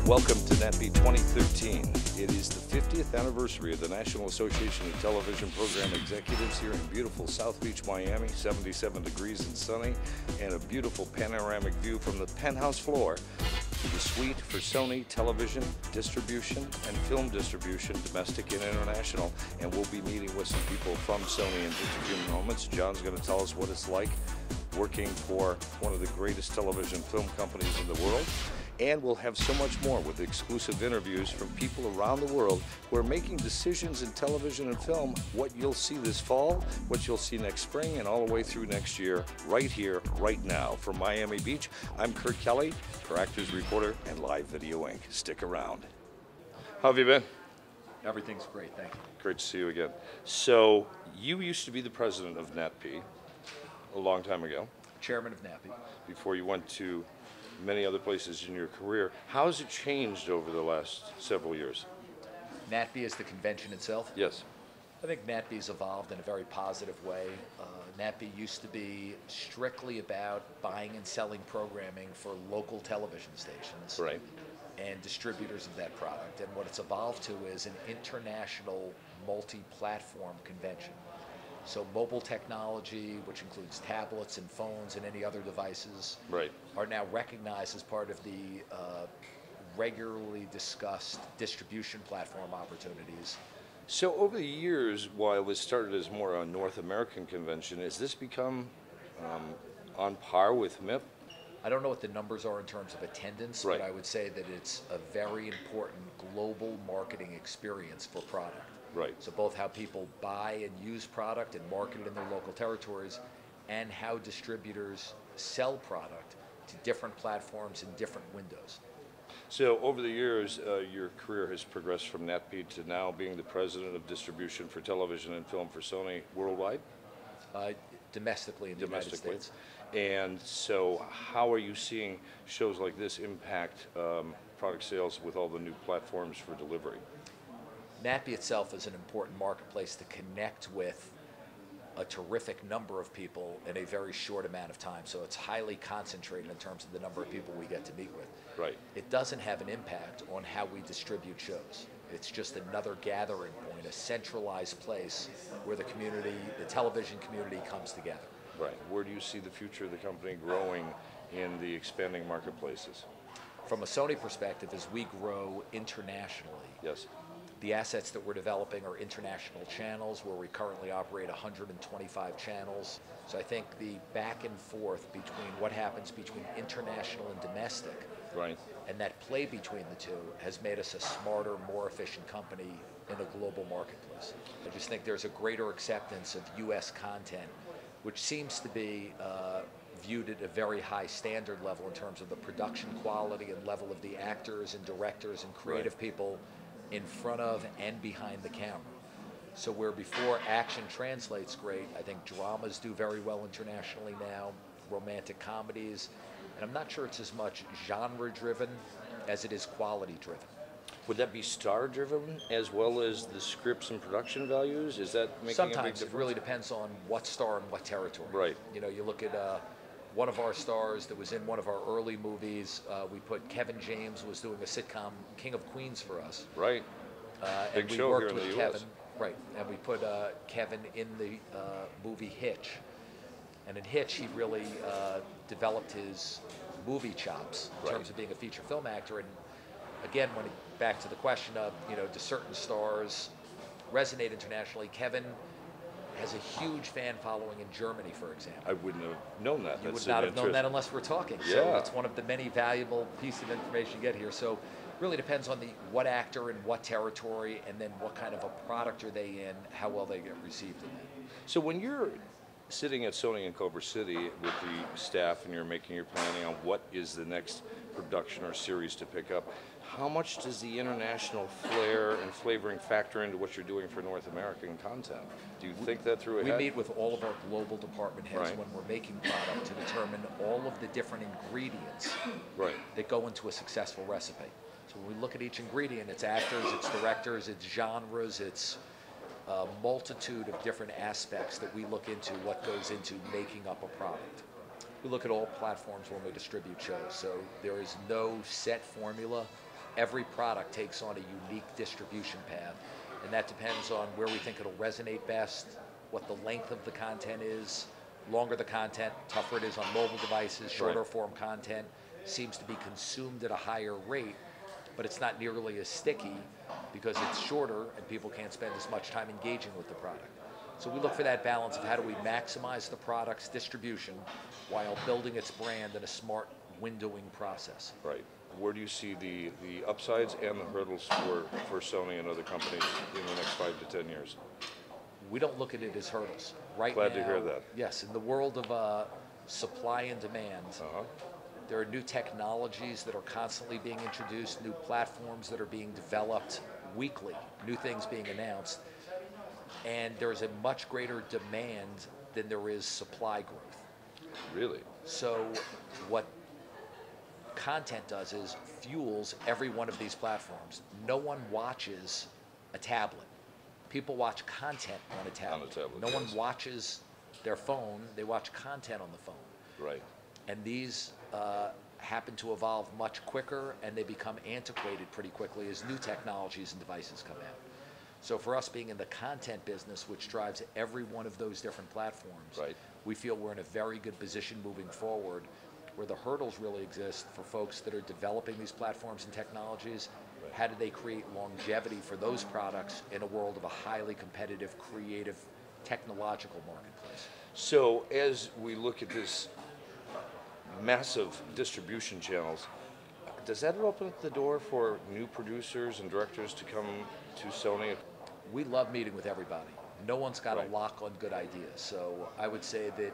Welcome to NATPE 2013. It is the 50th anniversary of the National Association of Television Program Executives here in beautiful South Beach, Miami, 77 degrees and sunny, and a beautiful panoramic view from the penthouse floor to the suite for Sony television distribution and film distribution, domestic and international. And we'll be meeting with some people from Sony in just a few moments. John's going to tell us what it's like working for one of the greatest television film companies in the world. And we'll have so much more with exclusive interviews from people around the world who are making decisions in television and film, what you'll see this fall, what you'll see next spring, and all the way through next year, right here, right now. From Miami Beach, I'm Kurt Kelly, for Actors Reporter and Live Video Inc. Stick around. How have you been? Everything's great, thank you. Great to see you again. So, you used to be the president of NATPE a long time ago. Chairman of NATPE. Before you went to many other places in your career. How has it changed over the last several years? NATPE is the convention itself? Yes. I think NATPE has evolved in a very positive way. NATPE used to be strictly about buying and selling programming for local television stations. Right. And distributors of that product. And what it's evolved to is an international multi-platform convention. So mobile technology, which includes tablets and phones and any other devices, right, are now recognized as part of the regularly discussed distribution platform opportunities. So over the years, while this started as more a North American convention, has this become on par with MIP? I don't know what the numbers are in terms of attendance, right, but I would say that it's a very important global marketing experience for product. Right. So both how people buy and use product and market it in their local territories, and how distributors sell product to different platforms in different windows. So over the years, your career has progressed from NATPE to now being the president of distribution for television and film for Sony worldwide? Domestically in the United States. And so how are you seeing shows like this impact product sales with all the new platforms for delivery? NATPE itself is an important marketplace to connect with a terrific number of people in a very short amount of time. So it's highly concentrated in terms of the number of people we get to meet with. Right. It doesn't have an impact on how we distribute shows. It's just another gathering point, a centralized place where the community, the television community, comes together. Right. Where do you see the future of the company growing in the expanding marketplaces? From a Sony perspective, as we grow internationally, yes, the assets that we're developing are international channels where we currently operate 125 channels. So I think the back and forth between what happens between international and domestic, right, and that play between the two has made us a smarter, more efficient company in a global marketplace. I just think there's a greater acceptance of U.S. content, which seems to be viewed at a very high standard level in terms of the production quality and level of the actors and directors and creative right, people in front of and behind the camera. So where before action translates great, I think dramas do very well internationally now, romantic comedies, and I'm not sure it's as much genre-driven as it is quality-driven. Would that be star-driven as well as the scripts and production values? Is that making Sometimes a big difference? It really depends on what star and what territory. Right. You know, you look at one of our stars that was in one of our early movies. We put Kevin James was doing a sitcom, King of Queens, for us. Right. Big and we show worked here in with the Kevin. US. Right, and we put Kevin in the movie Hitch. And in Hitch, he really developed his movie chops in terms of being a feature film actor. And again, back to the question of, you know, do certain stars resonate internationally? Kevin has a huge fan following in Germany, for example. I wouldn't have known that. You would not have known that unless we're talking. Yeah. So it's one of the many valuable pieces of information you get here. So really depends on what actor and what territory, and then what kind of a product are they in, how well they get received in that. So when you're sitting at Sony in Culver City with the staff and you're making your planning on what is the next production or series to pick up, how much does the international flair and flavoring factor into what you're doing for North American content? Do you think that through ahead? We meet with all of our global department heads when we're making product to determine all of the different ingredients that go into a successful recipe. So when we look at each ingredient, it's actors, it's directors, it's genres, it's a multitude of different aspects that we look into what goes into making up a product. We look at all platforms when we distribute shows, so there is no set formula. every product takes on a unique distribution path, and that depends on where we think it'll resonate best, what the length of the content is. Longer the content, tougher it is on mobile devices. Shorter form content seems to be consumed at a higher rate, but it's not nearly as sticky because it's shorter and people can't spend as much time engaging with the product. So we look for that balance of how do we maximize the product's distribution while building its brand in a smart windowing process. Right. Where do you see the upsides and the hurdles for Sony and other companies in the next 5 to 10 years? We don't look at it as hurdles. Right Glad now, to hear that. Yes, in the world of supply and demand, there are new technologies that are constantly being introduced, new platforms that are being developed weekly, new things being announced, and there's a much greater demand than there is supply growth. Really? So what content does is fuels every one of these platforms. No one watches a tablet. People watch content on a tablet. On a tablet, no yes. one watches their phone, they watch content on the phone. Right. And these happen to evolve much quicker, and they become antiquated pretty quickly as new technologies and devices come out. So for us being in the content business, which drives every one of those different platforms, we feel we're in a very good position moving forward, where the hurdles really exist for folks that are developing these platforms and technologies. How do they create longevity for those products in a world of a highly competitive, creative, technological marketplace? So as we look at this massive distribution channels, does that open up the door for new producers and directors to come to Sony? We love meeting with everybody. No one's got a lock on good ideas. So I would say that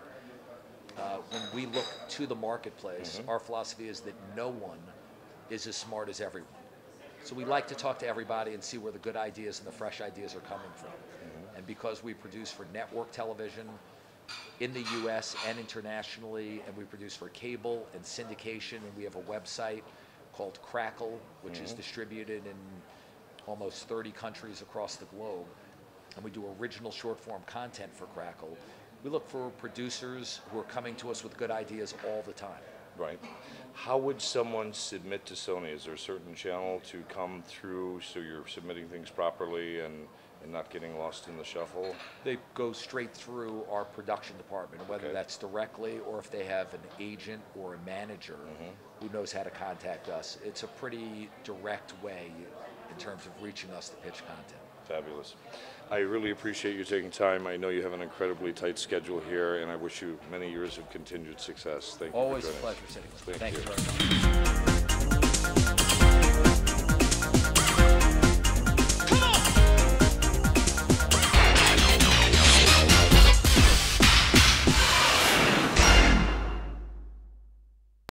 when we look to the marketplace, our philosophy is that no one is as smart as everyone. So we like to talk to everybody and see where the good ideas and the fresh ideas are coming from. And because we produce for network television in the US and internationally, and we produce for cable and syndication, and we have a website called Crackle, which is distributed in almost 30 countries across the globe, and we do original short form content for Crackle. We look for producers who are coming to us with good ideas all the time. Right. How would someone submit to Sony? Is there a certain channel to come through so you're submitting things properly and not getting lost in the shuffle? They go straight through our production department, whether that's directly or if they have an agent or a manager who knows how to contact us. It's a pretty direct way in terms of reaching us to pitch content. Fabulous. I really appreciate you taking time. I know you have an incredibly tight schedule here, and I wish you many years of continued success. Thank you. Always a pleasure sitting with you. Thank you very much.